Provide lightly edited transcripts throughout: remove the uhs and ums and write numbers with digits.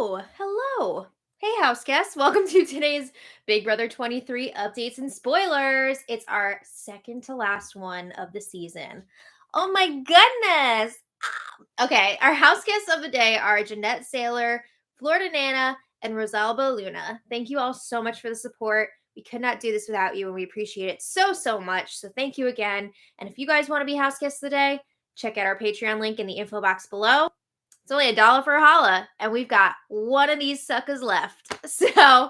Hello. Hey, house guests. Welcome to today's Big Brother 23 updates and spoilers. It's our second to last one of the season. Oh my goodness. Okay, our house guests of the day are Jeanette Saylor, Florida Nana, and Rosalba Luna. Thank you all so much for the support. We could not do this without you, and we appreciate it so much. So thank you again. And if you guys want to be house guests of the day, check out our Patreon link in the info box below. It's only $1 for a holla, and we've got one of these suckers left. So,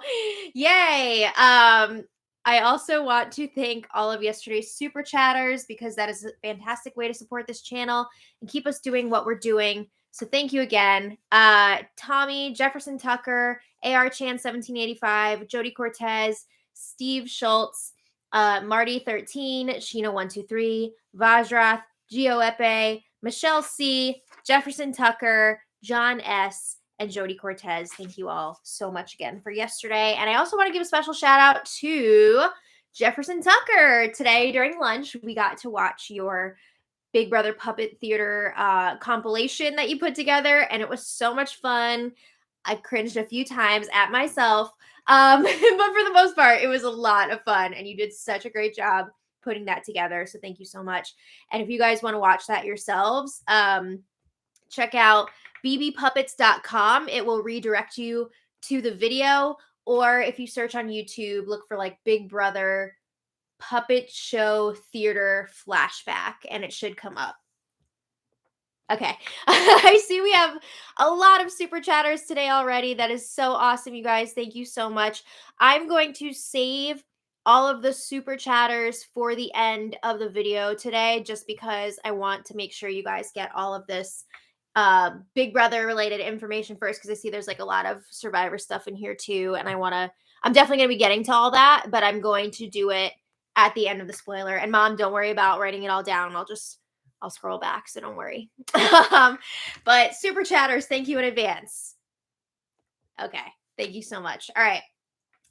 yay! I also want to thank all of yesterday's super chatters because that is a fantastic way to support this channel and keep us doing what we're doing. So thank you again. Tommy, Jefferson Tucker, AR Chan 1785, Jody Cortez, Steve Schultz, Marty 13, Sheena 123, Vajrath, Gio Epe, Michelle C, Jefferson Tucker, John S, and Jody Cortez. Thank you all so much again for yesterday. And I also want to give a special shout out to Jefferson Tucker. Today during lunch, we got to watch your Big Brother Puppet Theater compilation that you put together, and it was so much fun. I cringed a few times at myself, but for the most part, it was a lot of fun, and you did such a great job putting that together. So thank you so much. And if you guys want to watch that yourselves, check out bbpuppets.com. It will redirect you to the video, or if you search on YouTube, look for like Big Brother Puppet Show Theater Flashback, and it should come up. Okay. I see we have a lot of super chatters today already. That is so awesome, you guys. Thank you so much. I'm going to save all of the super chatters for the end of the video today, just because I want to make sure you guys get all of this Big Brother related information first, because I see there's like a lot of Survivor stuff in here too, and I'm definitely going to be getting to all that, but I'm going to do it at the end of the spoiler. And Mom, don't worry about writing it all down. I'll scroll back, so don't worry. But super chatters, thank you in advance. Okay, thank you so much. All right,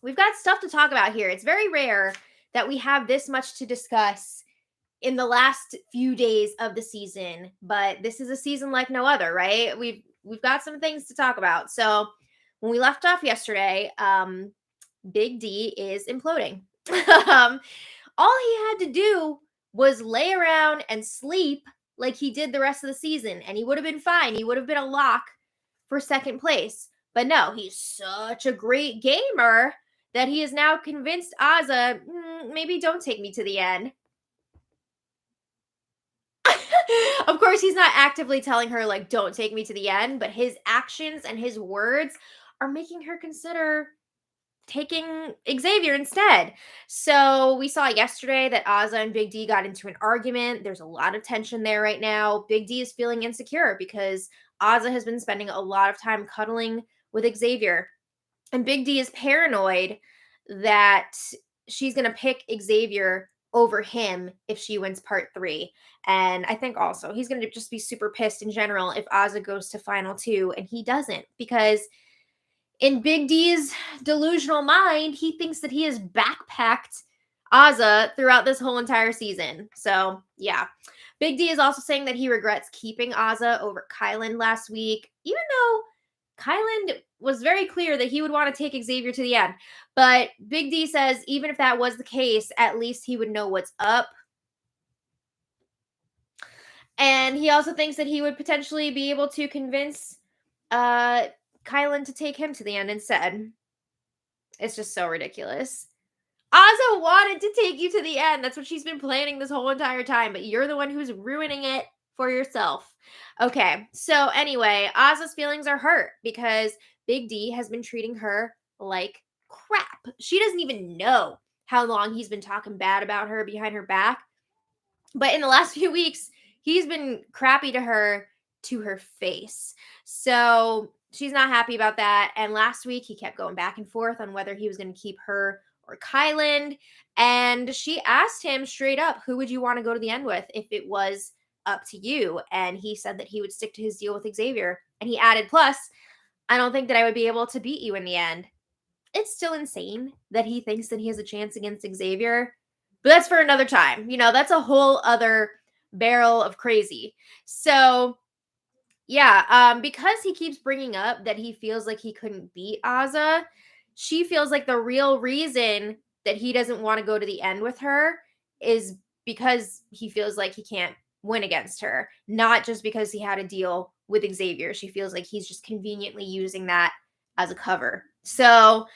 we've got stuff to talk about here. It's very rare that we have this much to discuss in the last few days of the season, but this is a season like no other, right? We've got some things to talk about. So when we left off yesterday, Big D is imploding. All he had to do was lay around and sleep like he did the rest of the season, and he would have been fine. He would have been a lock for second place. But no, he's such a great gamer that he has now convinced Azah, maybe don't take me to the end. Of course, he's not actively telling her, like, don't take me to the end, but his actions and his words are making her consider taking Xavier instead. So we saw yesterday that Azah and Big D got into an argument. There's a lot of tension there right now. Big D is feeling insecure because Azah has been spending a lot of time cuddling with Xavier. And Big D is paranoid that she's going to pick Xavier over him if she wins part 3. And I think also he's going to just be super pissed in general if Azah goes to final 2 and he doesn't, because in Big D's delusional mind, he thinks that he has backpacked Azah throughout this whole entire season. So, yeah. Big D is also saying that he regrets keeping Azah over Kyland last week, even though Kyland was very clear that he would want to take Xavier to the end. But Big D says even if that was the case, at least he would know what's up. And he also thinks that he would potentially be able to convince Kyland to take him to the end instead. It's just so ridiculous. Azah wanted to take you to the end. That's what she's been planning this whole entire time, but you're the one who's ruining it for yourself. Okay, so anyway, Azah's feelings are hurt because Big D has been treating her like crap. She doesn't even know how long he's been talking bad about her behind her back. But in the last few weeks, he's been crappy to her face. So she's not happy about that. And last week, he kept going back and forth on whether he was going to keep her or Kyland. And she asked him straight up, who would you want to go to the end with if it was up to you? And he said that he would stick to his deal with Xavier. And he added, plus, I don't think that I would be able to beat you in the end. It's still insane that he thinks that he has a chance against Xavier. But that's for another time. You know, that's a whole other barrel of crazy. So, Yeah, because he keeps bringing up that he feels like he couldn't beat Azah, she feels like the real reason that he doesn't want to go to the end with her is because he feels like he can't win against her, not just because he had a deal with Xavier. She feels like he's just conveniently using that as a cover. So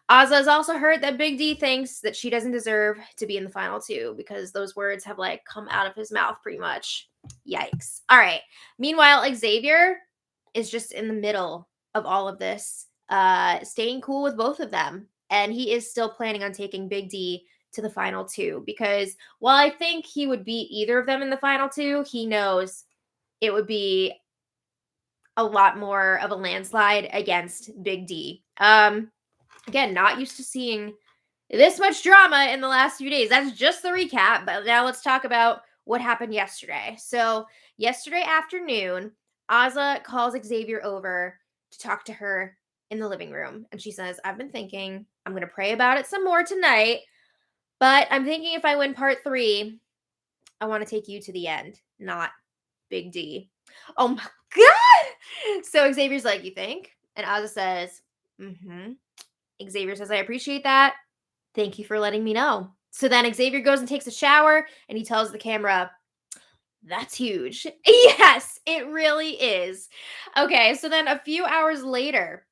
Azah has also heard that Big D thinks that she doesn't deserve to be in the final two because those words have like come out of his mouth pretty much. Yikes. All right. Meanwhile, Xavier is just in the middle of all of this, staying cool with both of them. And he is still planning on taking Big D to the final two because while I think he would beat either of them in the final two, he knows it would be a lot more of a landslide against Big D. Again, not used to seeing this much drama in the last few days. That's just the recap. But now let's talk about what happened yesterday. So, yesterday afternoon, Azah calls Xavier over to talk to her in the living room. And she says, I've been thinking, I'm going to pray about it some more tonight. But I'm thinking if I win part three, I want to take you to the end, not Big D. Oh my God. So Xavier's like, you think? And Azah says, mm hmm. Xavier says, I appreciate that. Thank you for letting me know. So then Xavier goes and takes a shower and he tells the camera, that's huge. Yes, it really is. Okay, so then a few hours later,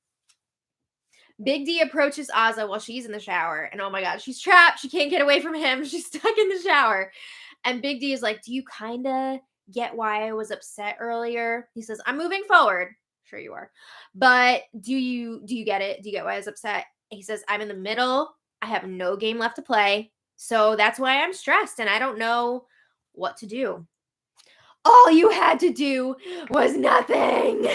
Big D approaches Azah while she's in the shower. And oh my God, she's trapped. She can't get away from him. She's stuck in the shower. And Big D is like, do you kind of get why I was upset earlier? He says, I'm moving forward. Sure you are. But do you get it? Do you get why I was upset? He says, I'm in the middle. I have no game left to play. So that's why I'm stressed and I don't know what to do. All you had to do was nothing.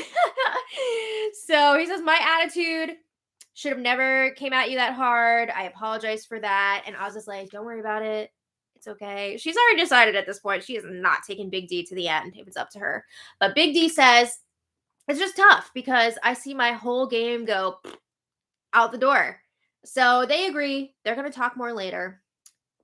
So he says, my attitude should have never came at you that hard. I apologize for that. And Oz's like, don't worry about it. It's okay. She's already decided at this point she is not taking Big D to the end if it's up to her. But Big D says, it's just tough because I see my whole game go out the door. So they agree. They're going to talk more later.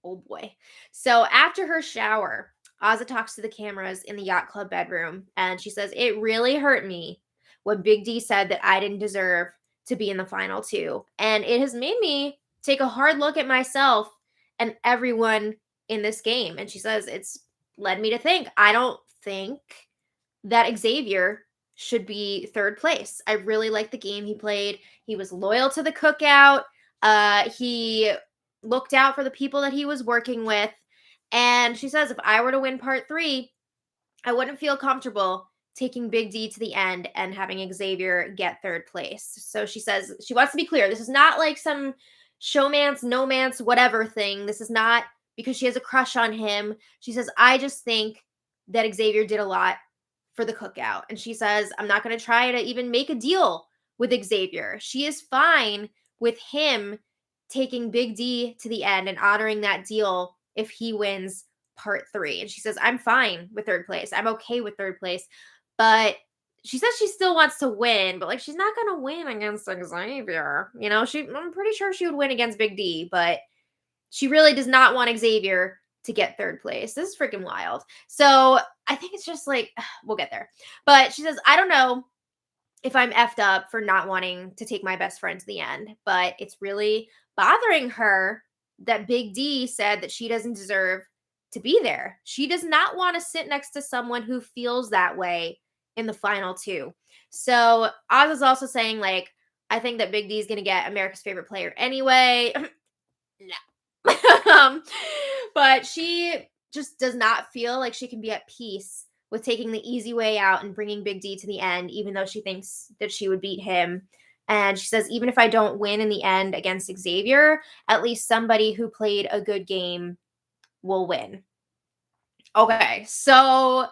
Oh boy. So after her shower, Azah talks to the cameras in the yacht club bedroom and she says, it really hurt me when Big D said that I didn't deserve to be in the final two. And it has made me take a hard look at myself and everyone in this game. And she says, it's led me to think, I don't think that Xavier should be third place. I really like the game he played. He was loyal to the cookout. He looked out for the people that he was working with. And she says, if I were to win part three, I wouldn't feel comfortable taking Big D to the end and having Xavier get third place. So she says she wants to be clear. This is not like some showmance, no-mance, whatever thing. This is not because she has a crush on him. She says, I just think that Xavier did a lot for the cookout. And she says, I'm not going to try to even make a deal with Xavier. She is fine with him taking Big D to the end and honoring that deal if he wins part three. And she says, I'm fine with third place. I'm okay with third place. But she says she still wants to win, but like she's not going to win against Xavier. You know, I'm pretty sure she would win against Big D, but she really does not want Xavier to get third place. This is freaking wild. So I think it's just like, we'll get there. But she says, I don't know if I'm effed up for not wanting to take my best friend to the end, but it's really bothering her that Big D said that she doesn't deserve to be there. She does not want to sit next to someone who feels that way in the final two. So Oz is also saying, like, I think that Big D is going to get America's favorite player anyway. No. But she just does not feel like she can be at peace with taking the easy way out and bringing Big D to the end, even though she thinks that she would beat him. And she says, even if I don't win in the end against Xavier, at least somebody who played a good game will win. Okay, so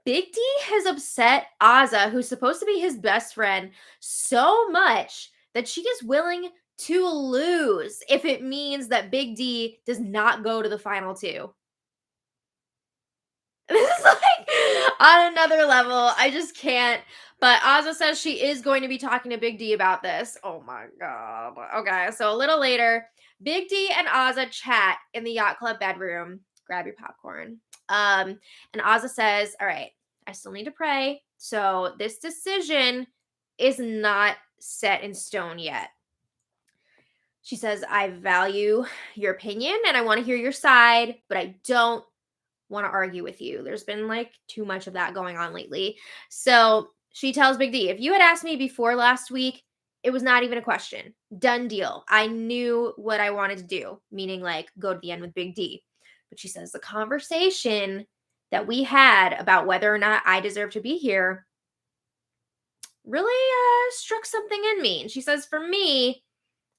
Big D has upset Azah, who's supposed to be his best friend, so much that she is willing to lose if it means that Big D does not go to the final two. This is like on another level. I just can't. But Azah says she is going to be talking to Big D about this. Oh my God. Okay, so a little later, Big D and Azah chat in the yacht club bedroom. Grab your popcorn. And Azah says, all right, I still need to pray, So this decision is not set in stone yet. She says, I value your opinion and I want to hear your side, but I don't want to argue with you. There's been like too much of that going on lately. So she tells Big D, if you had asked me before last week, it was not even a question. Done deal. I knew what I wanted to do, meaning like go to the end with Big D. But she says the conversation that we had about whether or not I deserve to be here really struck something in me. And she says, for me,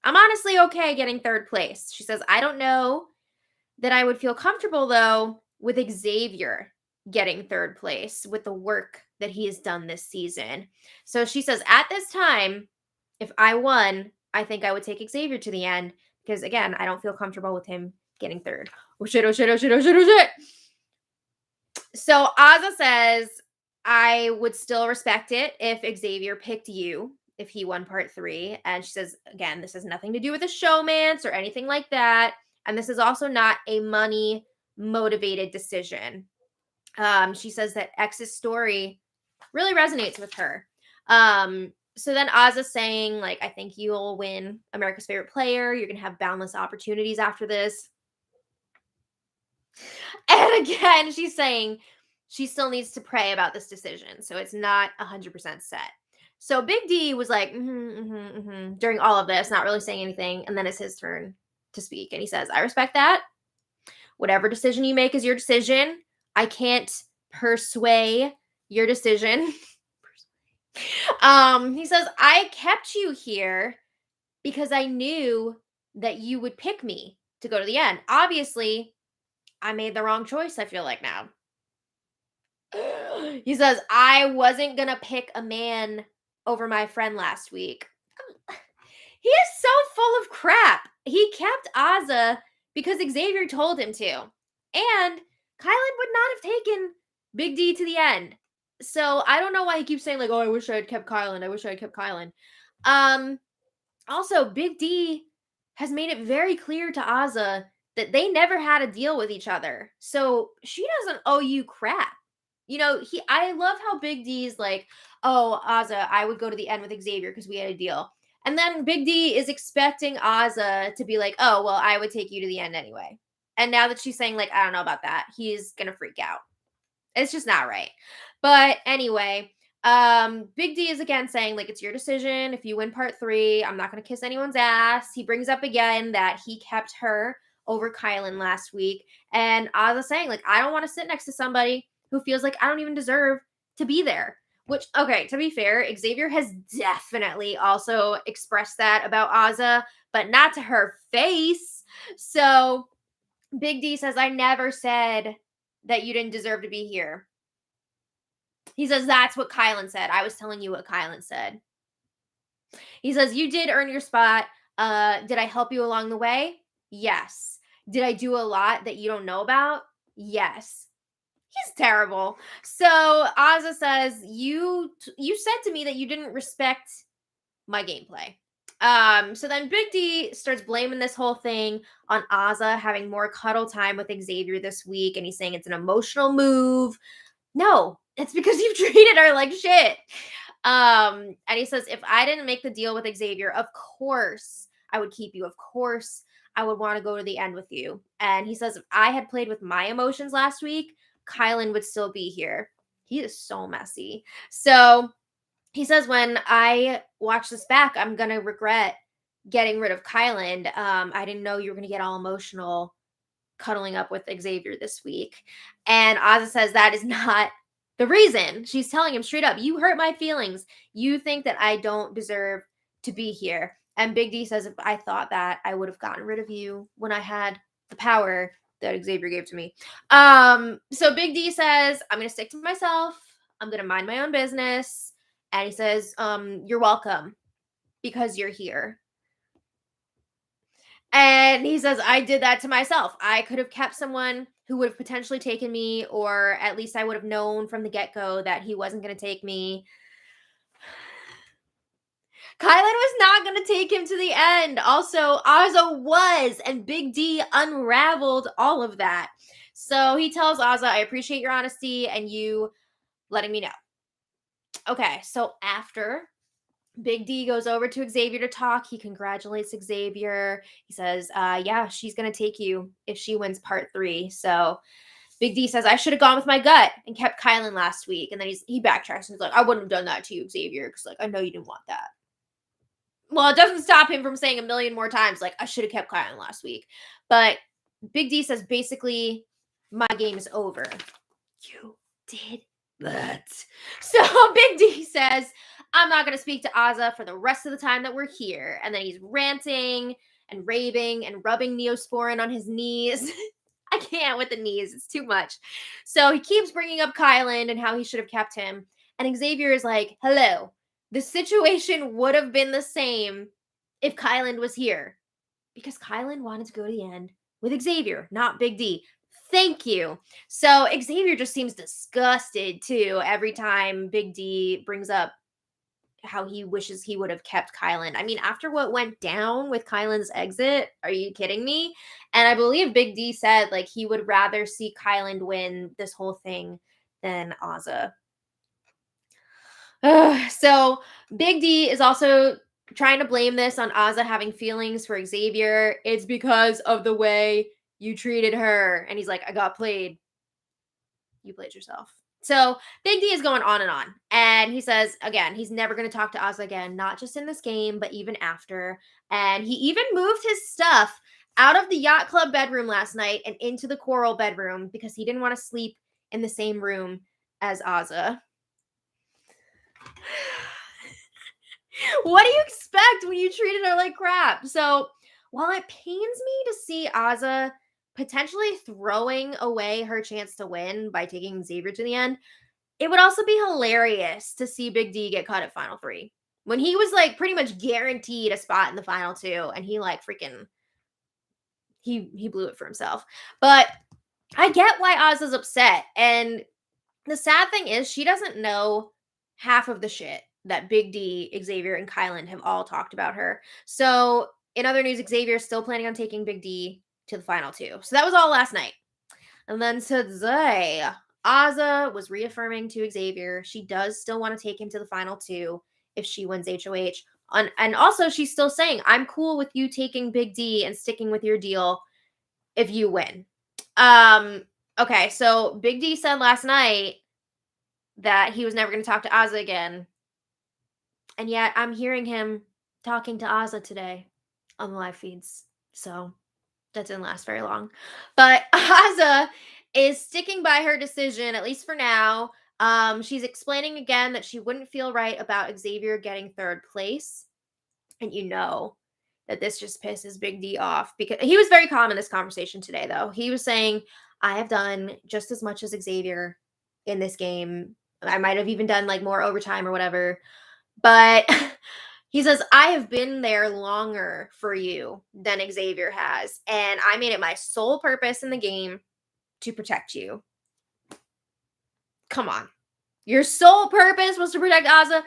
I'm honestly okay getting third place. She says, I don't know that I would feel comfortable though with Xavier getting third place with the work that he has done this season. So she says, at this time, if I won, I think I would take Xavier to the end because again, I don't feel comfortable with him getting third. Oh shit, oh shit, oh shit, oh shit, oh shit. So Azah says, I would still respect it if Xavier picked you if he won part 3. And she says, again, this has nothing to do with a showmance or anything like that. And this is also not a money motivated decision. She says that X's story really resonates with her. So then Azah's saying, like, I think you'll win America's Favorite Player. You're going to have boundless opportunities after this. And again, she's saying she still needs to pray about this decision. So it's not 100% set. So Big D was like, during all of this, not really saying anything. And then it's his turn to speak. And he says, I respect that. Whatever decision you make is your decision. I can't persuade your decision. He says, I kept you here because I knew that you would pick me to go to the end. Obviously, I made the wrong choice, I feel like now. He says, I wasn't going to pick a man over my friend last week. He is so full of crap. He kept Azah because Xavier told him to. And Kylan would not have taken Big D to the end. So I don't know why he keeps saying, like, oh, I wish I had kept Kylan. I wish I had kept Kylan. Also, Big D has made it very clear to Azah that they never had a deal with each other. So she doesn't owe you crap. You know, I love how Big D's like, oh, Azah, I would go to the end with Xavier because we had a deal. And then Big D is expecting Azah to be like, oh, well, I would take you to the end anyway. And now that she's saying, like, I don't know about that, he's going to freak out. It's just not right. But anyway, Big D is again saying, like, it's your decision. If you win part 3, I'm not going to kiss anyone's ass. He brings up again that he kept her over Kylan last week. And Azah saying, like, I don't want to sit next to somebody who feels like I don't even deserve to be there. Which, okay, to be fair, Xavier has definitely also expressed that about Azah, but not to her face. So Big D says, I never said that you didn't deserve to be here. He says, that's what Kylan said. I was telling you what Kylan said. He says, you did earn your spot. Did I help you along the way? Yes. Did I do a lot that you don't know about? Yes. He's terrible. So Azah says, you said to me that you didn't respect my gameplay. So then Big D starts blaming this whole thing on Azah having more cuddle time with Xavier this week. And he's saying it's an emotional move. No, it's because you've treated her like shit. And he says, if I didn't make the deal with Xavier, of course I would keep you. Of course I would want to go to the end with you. And he says, if I had played with my emotions last week, Kylan would still be here. He is so messy. So he says, when I watch this back, I'm going to regret getting rid of Kylan. I didn't know you were going to get all emotional cuddling up with Xavier this week. And Azah says that is not the reason. She's telling him straight up, you hurt my feelings. You think that I don't deserve to be here. And Big D says, if I thought that, I would have gotten rid of you when I had the power that Xavier gave to me. So Big D says, I'm going to stick to myself. I'm going to mind my own business. And he says, you're welcome because you're here. And he says, I did that to myself. I could have kept someone who would have potentially taken me, or at least I would have known from the get-go that he wasn't going to take me. Kylan was not going to take him to the end. Also, Azah was, and Big D unraveled all of that. So he tells Azah, I appreciate your honesty and you letting me know. Okay, so after Big D goes over to Xavier to talk, he congratulates Xavier. He says, yeah, she's going to take you if she wins part 3. So Big D says, I should have gone with my gut and kept Kylan last week. And then he backtracks and he's like, I wouldn't have done that to you, Xavier, because like I know you didn't want that. Well, it doesn't stop him from saying a million more times, like, I should have kept Kylan last week. But Big D says, basically, my game is over. You did that. So Big D says, I'm not going to speak to Azah for the rest of the time that we're here. And then he's ranting and raving and rubbing Neosporin on his knees. I can't with the knees. It's too much. So he keeps bringing up Kylan and how he should have kept him. And Xavier is like, hello, the situation would have been the same if Kylan was here. Because Kylan wanted to go to the end with Xavier, not Big D. Thank you. So Xavier just seems disgusted too every time Big D brings up how he wishes he would have kept Kylan. I mean, after what went down with Kylan's exit, are you kidding me? And I believe Big D said like he would rather see Kylan win this whole thing than Azah. So Big D is also trying to blame this on Azah having feelings for Xavier. It's because of the way you treated her. And he's like, I got played. You played yourself. So Big D is going on and on. And he says, again, he's never going to talk to Azah again, not just in this game, but even after. And he even moved his stuff out of the yacht club bedroom last night and into the coral bedroom because he didn't want to sleep in the same room as Azah. What do you expect when you treated her like crap? So while it pains me to see Azah potentially throwing away her chance to win by taking Xavier to the end, it would also be hilarious to see Big D get cut at Final 3. When he was like pretty much guaranteed a spot in the Final 2 and he like freaking he blew it for himself. But I get why Azah's upset. And the sad thing is she doesn't know half of the shit that Big D, Xavier, and Kylan have all talked about her. So in other news, Xavier is still planning on taking Big D to the Final 2. So that was all last night. And then today, Azah was reaffirming to Xavier she does still want to take him to the Final 2 if she wins HOH. And also she's still saying, I'm cool with you taking Big D and sticking with your deal if you win. Okay, so Big D said last night that he was never going to talk to Azah again. And yet I'm hearing him talking to Azah today on the live feeds. So that didn't last very long. But Azah is sticking by her decision, at least for now. She's explaining again that she wouldn't feel right about Xavier getting 3rd place. And you know that this just pisses Big D off because he was very calm in this conversation today, though. He was saying, I have done just as much as Xavier in this game. I might have even done like more overtime or whatever. But he says, I have been there longer for you than Xavier has. And I made it my sole purpose in the game to protect you. Come on. Your sole purpose was to protect Azah?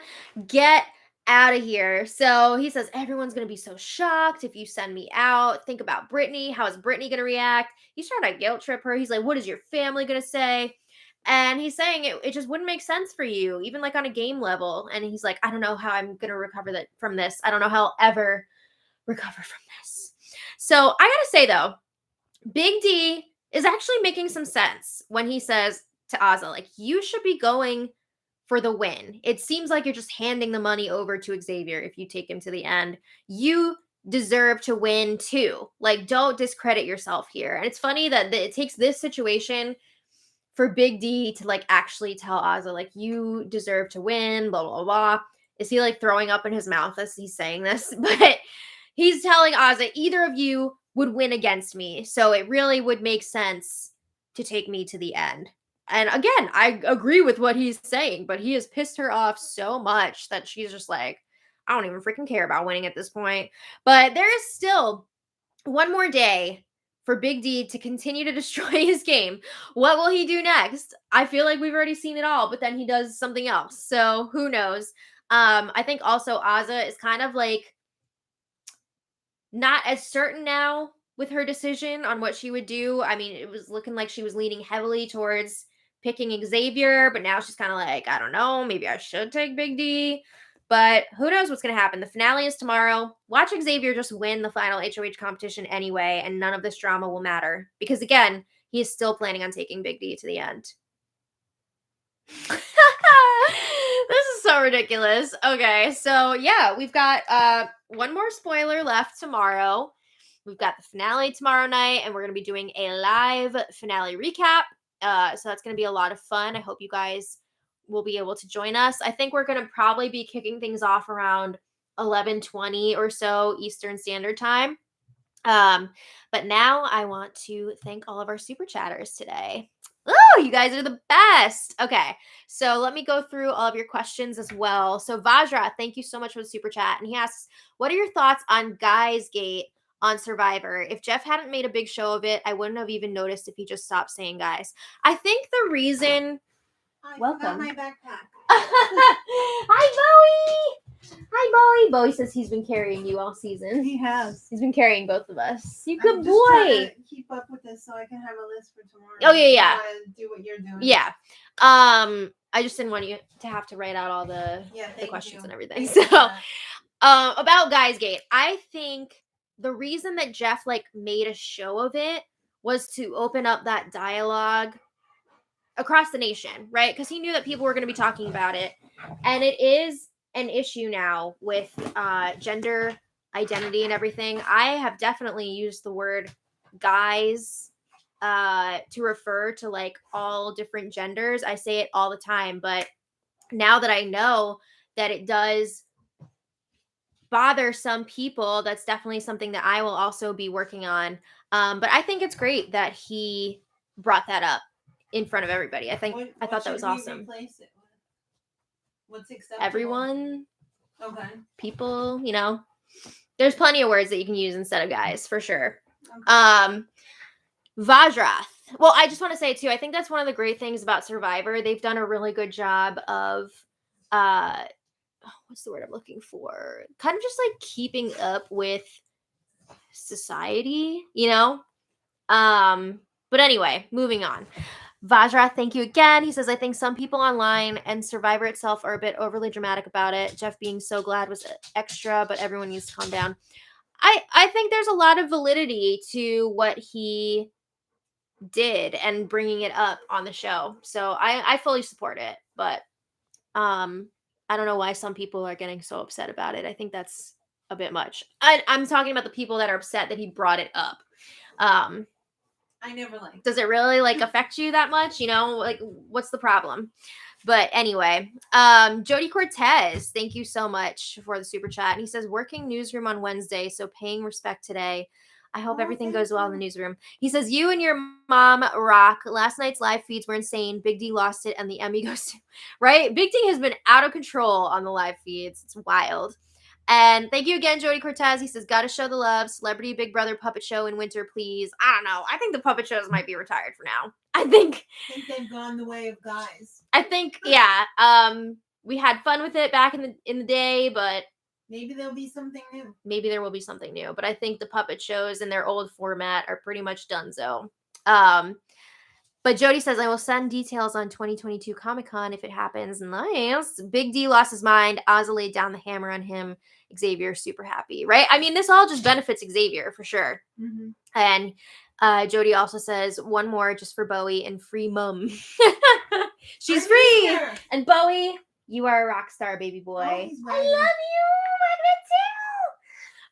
Get out of here. So he says, everyone's going to be so shocked if you send me out. Think about Brittany. How is Brittany going to react? He's trying to guilt trip her. He's like, what is your family going to say? And he's saying it just wouldn't make sense for you, even like on a game level. And he's like, I don't know how I'm going to recover from this. I don't know how I'll ever recover from this. So I got to say, though, Big D is actually making some sense when he says to Azah, like, you should be going for the win. It seems like you're just handing the money over to Xavier if you take him to the end. You deserve to win too. Like, don't discredit yourself here. And it's funny that it takes this situation for Big D to like actually tell Azah, like, you deserve to win, blah, blah, blah. Is he like throwing up in his mouth as he's saying this? But he's telling Azah, either of you would win against me. So it really would make sense to take me to the end. And again, I agree with what he's saying, but he has pissed her off so much that she's just like, I don't even freaking care about winning at this point. But there is still one more day for Big D to continue to destroy his game. What will he do next? I feel like we've already seen it all, but then he does something else. So who knows? I think also Azah is kind of like not as certain now with her decision on what she would do. I mean, it was looking like she was leaning heavily towards picking Xavier, but now she's kind of like, I don't know, maybe I should take Big D. But who knows what's going to happen. The finale is tomorrow. Watch Xavier just win the final HOH competition anyway, and none of this drama will matter. Because again, he is still planning on taking Big D to the end. This is so ridiculous. Okay, so yeah, we've got one more spoiler left tomorrow. We've got the finale tomorrow night, and we're going to be doing a live finale recap. So that's going to be a lot of fun. I hope you guys will be able to join us. I think we're going to probably be kicking things off around 11:20 or so Eastern Standard Time. But now I want to thank all of our super chatters today. Oh, you guys are the best. Okay, so let me go through all of your questions as well. So Vajra, thank you so much for the super chat. And he asks, what are your thoughts on Guys Gate on Survivor? If Jeff hadn't made a big show of it, I wouldn't have even noticed if he just stopped saying guys. I think the reason... Welcome. My backpack. Hi, Bowie. Hi, Bowie. Bowie says he's been carrying you all season. He has. He's been carrying both of us. You I'm good just trying boy. to keep up with this so I can have a list for tomorrow. Oh, yeah. Do what you're doing. Yeah. I just didn't want you to have to write out all the questions and everything. So, about Guys Gate, I think the reason that Jeff made a show of it was to open up that dialogue across the nation, right? Because he knew that people were going to be talking about it. And it is an issue now with gender identity and everything. I have definitely used the word guys to refer to all different genders. I say it all the time, but now that I know that it does bother some people, that's definitely something that I will also be working on. But I think it's great that he brought that up in front of everybody. I thought that was awesome. Replace it with? What's acceptable? Everyone. Okay. People, there's plenty of words that you can use instead of guys, for sure. Okay. Vajrath. Well, I just want to say too, I think that's one of the great things about Survivor. They've done a really good job of what's the word I'm looking for? Kind of just keeping up with society, But anyway, moving on. Vajra, thank you again. He says, I think some people online and Survivor itself are a bit overly dramatic about it. Jeff being so glad was extra, but everyone needs to calm down. I think there's a lot of validity to what he did and bringing it up on the show. So I fully support it, but I don't know why some people are getting so upset about it. I think that's a bit much. I'm talking about the people that are upset that he brought it up. I never liked. Does it really affect you that much? What's the problem? But anyway, Jody Cortez, thank you so much for the super chat. And he says, working newsroom on Wednesday, so paying respect today. I hope everything goes well in the newsroom. He says, you and your mom rock. Last night's live feeds were insane. Big D lost it and the Emmy goes to, right? Big D has been out of control on the live feeds. It's wild. And thank you again, Jody Cortez. He says, gotta show the love. Celebrity Big Brother puppet show in winter, please. I don't know. I think the puppet shows might be retired for now. I think they've gone the way of guys. I think, yeah. We had fun with it back in the day, but maybe there'll be something new. Maybe there will be something new. But I think the puppet shows in their old format are pretty much donezo. But Jody says, I will send details on 2022 Comic-Con if it happens. Nice. Big D lost his mind. Azah laid down the hammer on him. Xavier super happy, right? I mean, this all just benefits Xavier for sure. Mm-hmm. And Jody also says, one more just for Bowie and free mum. She's free. Here. And Bowie, you are a rock star, baby boy. I love you. I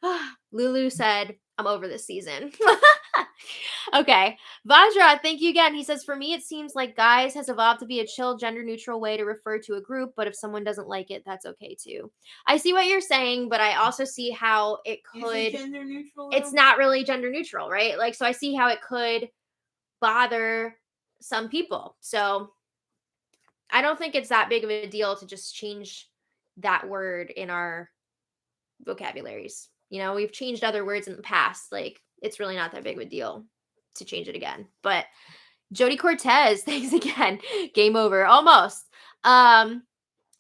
love you too. Lulu said, I'm over this season. Okay. Vajra, thank you again. He says, for me, it seems like guys has evolved to be a chill, gender neutral way to refer to a group, but if someone doesn't like it, that's okay too. I see what you're saying, but I also see how it could. Is it gender neutral? It's not really gender neutral, right? So I see how it could bother some people. So I don't think it's that big of a deal to just change that word in our vocabularies. We've changed other words in the past. It's really not that big of a deal to change it again. But Jody Cortez, thanks again. Game over. Almost.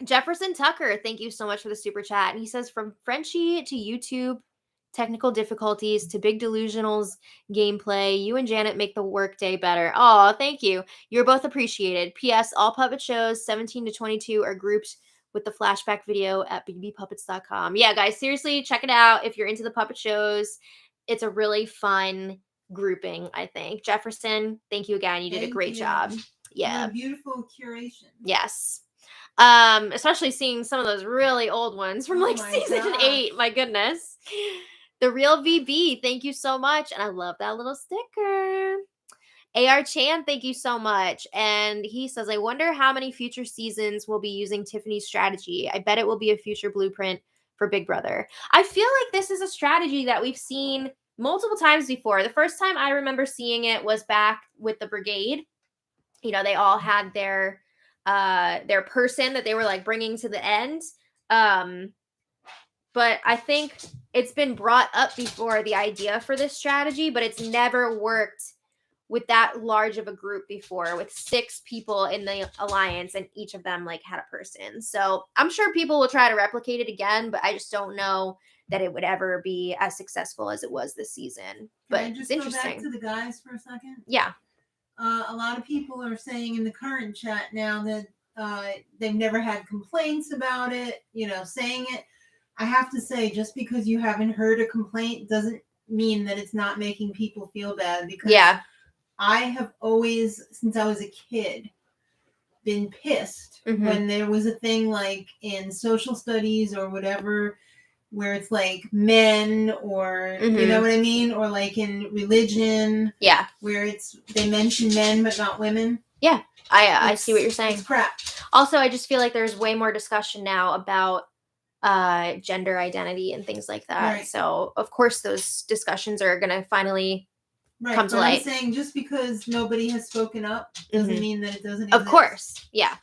Jefferson Tucker, thank you so much for the super chat. And he says, from Frenchie to YouTube, technical difficulties to Big Delusional's gameplay. You and Janet make the workday better. Oh, thank you. You're both appreciated. P.S. All puppet shows 17 to 22 are grouped with the flashback video at bbpuppets.com. Yeah, guys, seriously, check it out if you're into the puppet shows. It's a really fun grouping, I think. Jefferson, thank you again. You did a great job. Yeah. What a beautiful curation. Yes. Especially seeing some of those really old ones from like season 8. My goodness. The Real VB, thank you so much. And I love that little sticker. AR Chan, thank you so much. And he says, I wonder how many future seasons will be using Tiffany's strategy. I bet it will be a future blueprint for Big Brother. I feel like this is a strategy that we've seen multiple times before. The first time I remember seeing it was back with the Brigade. You know, they all had their person that they were like bringing to the end. But I think it's been brought up before, the idea for this strategy, but it's never worked with that large of a group before, with 6 people in the alliance and each of them like had a person. So I'm sure people will try to replicate it again, but I just don't know that it would ever be as successful as it was this season. But Can I just it's interesting. Go back to the guys for a second? Yeah. A lot of people are saying in the current chat now that they've never had complaints about it, saying it. I have to say, just because you haven't heard a complaint doesn't mean that it's not making people feel bad, because I have always, since I was a kid, been pissed when there was a thing like in social studies or whatever, where it's like men or, you know what I mean? Or like in religion. Yeah. Where they mention men but not women. Yeah. I see what you're saying. It's crap. Also, I just feel like there's way more discussion now about gender identity and things like that. Right. So, of course, those discussions are going to finally come to light. I'm saying just because nobody has spoken up doesn't mean that it doesn't exist. Of course. Yeah.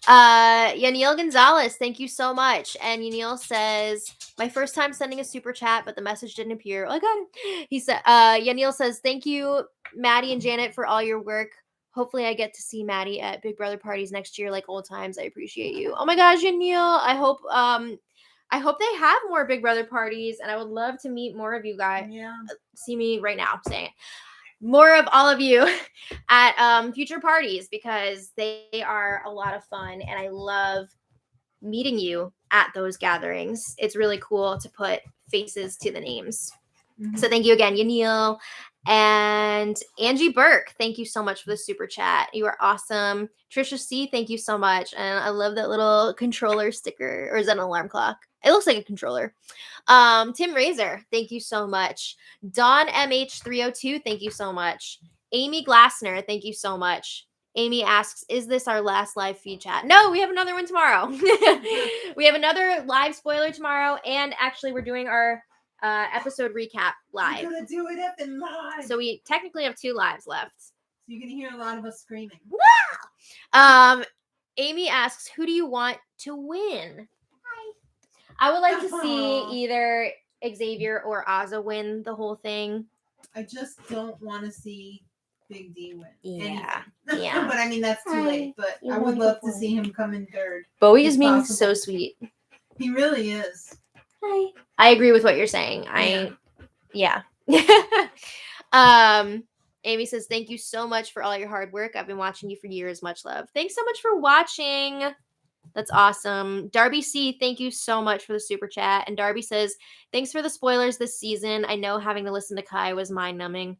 Yaniel Gonzalez, thank you so much. And Yaniel says, my first time sending a super chat, but the message didn't appear. Oh, I got it. He said, Yaniel says, thank you, Maddie and Janet, for all your work. Hopefully I get to see Maddie at Big Brother parties next year like old times. I appreciate you. Oh my gosh, Yaniel. I hope they have more Big Brother parties, and I would love to meet more of you guys. Yeah. See me right now saying it. More of all of you at future parties, because they are a lot of fun, and I love meeting you at those gatherings. It's really cool to put faces to the names. So thank you again, Yaniel. And Angie Burke, thank you so much for the super chat. You are awesome. Trisha C, thank you so much. And I love that little controller sticker. Or is that an alarm clock? It looks like a controller. Tim Razor, thank you so much. Dawn MH302, thank you so much. Amy Glassner, thank you so much. Amy asks, is this our last live feed chat? No, we have another one tomorrow. We have another live spoiler tomorrow. And actually, we're doing our episode recap live. We're gonna do it up and live. So we technically have 2 lives left. So you're gonna hear a lot of us screaming. Wow! Amy asks, who do you want to win? Hi. I would like to see either Xavier or Azah win the whole thing. I just don't want to see Big D win. Yeah. Yeah. But I mean, that's too late. But I would love to see him come in third. Bowie is being so sweet. He really is. Hi. I agree with what you're saying. Yeah. Amy says, thank you so much for all your hard work. I've been watching you for years. Much love. Thanks so much for watching. That's awesome. Darby C, thank you so much for the super chat. And Darby says, thanks for the spoilers this season. I know having to listen to Kai was mind-numbing.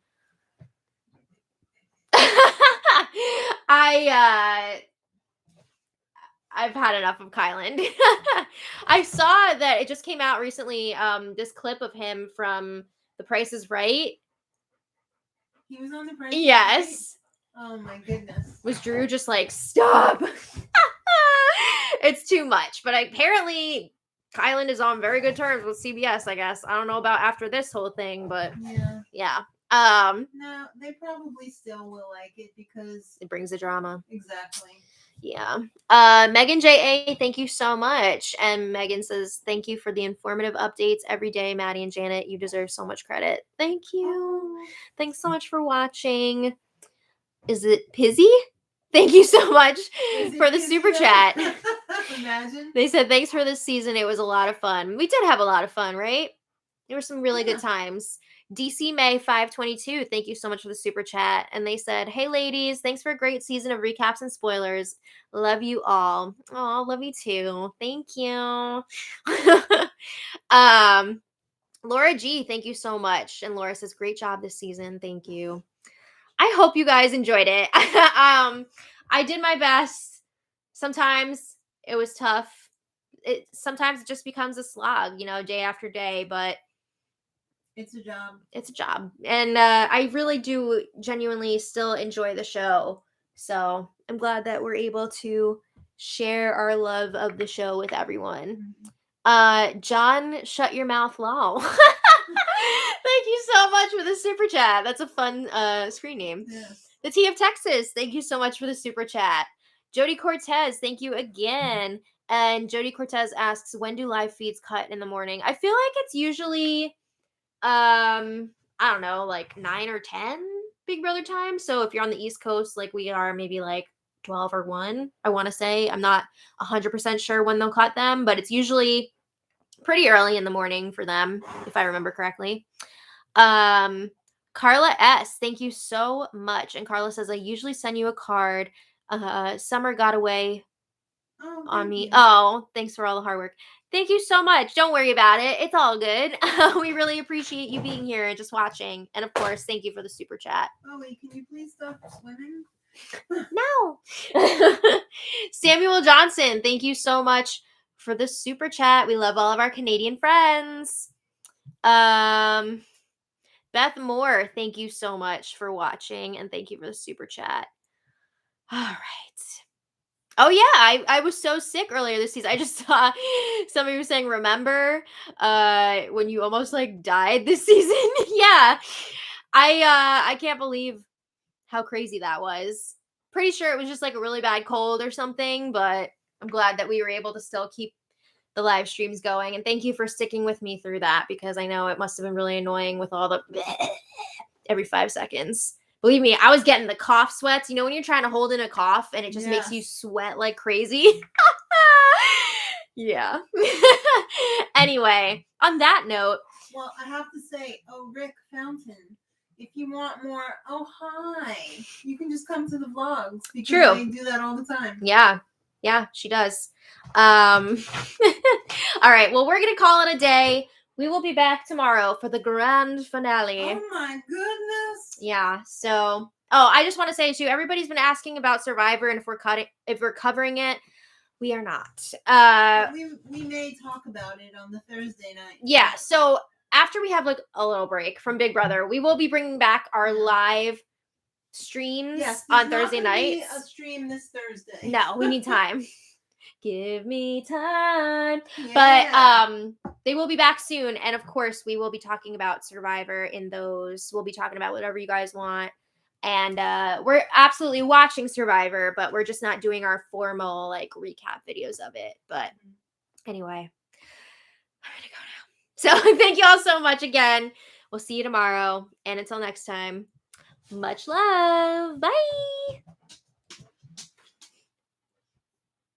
I've had enough of Kyland. I saw that it just came out recently, this clip of him from The Price is Right. He was on The Price is Right? Yes. Oh my goodness. Was Drew just like, stop? It's too much. But apparently Kyland is on very good terms with CBS, I guess. I don't know about after this whole thing, but yeah. No, they probably still will like it because it brings the drama. Exactly. Yeah. Megan J.A., thank you so much. And Megan says, thank you for the informative updates every day, Maddie and Janet. You deserve so much credit. Thank you. Thanks so much for watching. Is it Pizzy? Thank you so much for the super chat. Imagine. They said, thanks for this season. It was a lot of fun. We did have a lot of fun, right? There were some really Yeah. good times. DC May 522, thank you so much for the super chat. And they said, "Hey ladies, thanks for a great season of recaps and spoilers. Love you all." Oh, love you too. Thank you. Laura G, thank you so much. And Laura says, "Great job this season. Thank you." I hope you guys enjoyed it. I did my best. Sometimes it was tough. Sometimes it just becomes a slog, day after day, but It's a job. it's a job. And I really do genuinely still enjoy the show. So I'm glad that we're able to share our love of the show with everyone. John, shut your mouth, lol. Thank you so much for the super chat. That's a fun screen name. Yes. The T of Texas, thank you so much for the super chat. Jody Cortez, thank you again. And Jody Cortez asks, when do live feeds cut in the morning? I feel like it's usually I don't know, like 9 or 10 Big Brother time. So if you're on the East Coast, like we are, maybe like 12 or 1, I want to say. I'm not 100% sure when they'll cut them, but it's usually pretty early in the morning for them, if I remember correctly. Carla S, thank you so much. And Carla says, I usually send you a card. Summer got away on me. You. Oh, thanks for all the hard work. Thank you so much. Don't worry about it. It's all good. We really appreciate you being here and just watching. And of course, thank you for the super chat. Oh, wait, can you please stop swimming? No. Samuel Johnson, thank you so much for the super chat. We love all of our Canadian friends. Beth Moore, thank you so much for watching and thank you for the super chat. All right. Oh yeah, I was so sick earlier this season. I just saw somebody was saying, remember when you almost like died this season? Yeah. I can't believe how crazy that was. Pretty sure it was just like a really bad cold or something, but I'm glad that we were able to still keep the live streams going. And thank you for sticking with me through that, because I know it must have been really annoying with all the every 5 seconds. Believe me, I was getting the cough sweats. You know when you're trying to hold in a cough and it just makes you sweat like crazy? Yeah. Anyway, on that note. Well, I have to say, Rick Fountain, if you want more, hi, you can just come to the vlogs. Because True. I do that all the time. Yeah. Yeah, she does. All right. Well, we're going to call it a day. We will be back tomorrow for the grand finale. Oh my goodness. Yeah. So, I just want to say too, everybody's been asking about Survivor and if we're covering it. We are not. We may talk about it on the Thursday night. Yeah. So after we have like a little break from Big Brother, we will be bringing back our live streams on Thursday nights. A stream this Thursday. No, we need time. Give me time. Yeah. But they will be back soon, and of course we will be talking about Survivor in those. We'll be talking about whatever you guys want. And we're absolutely watching Survivor, but we're just not doing our formal like recap videos of it. But anyway, I'm gonna go now. So thank you all so much again. We'll see you tomorrow. And until next time, much love. Bye.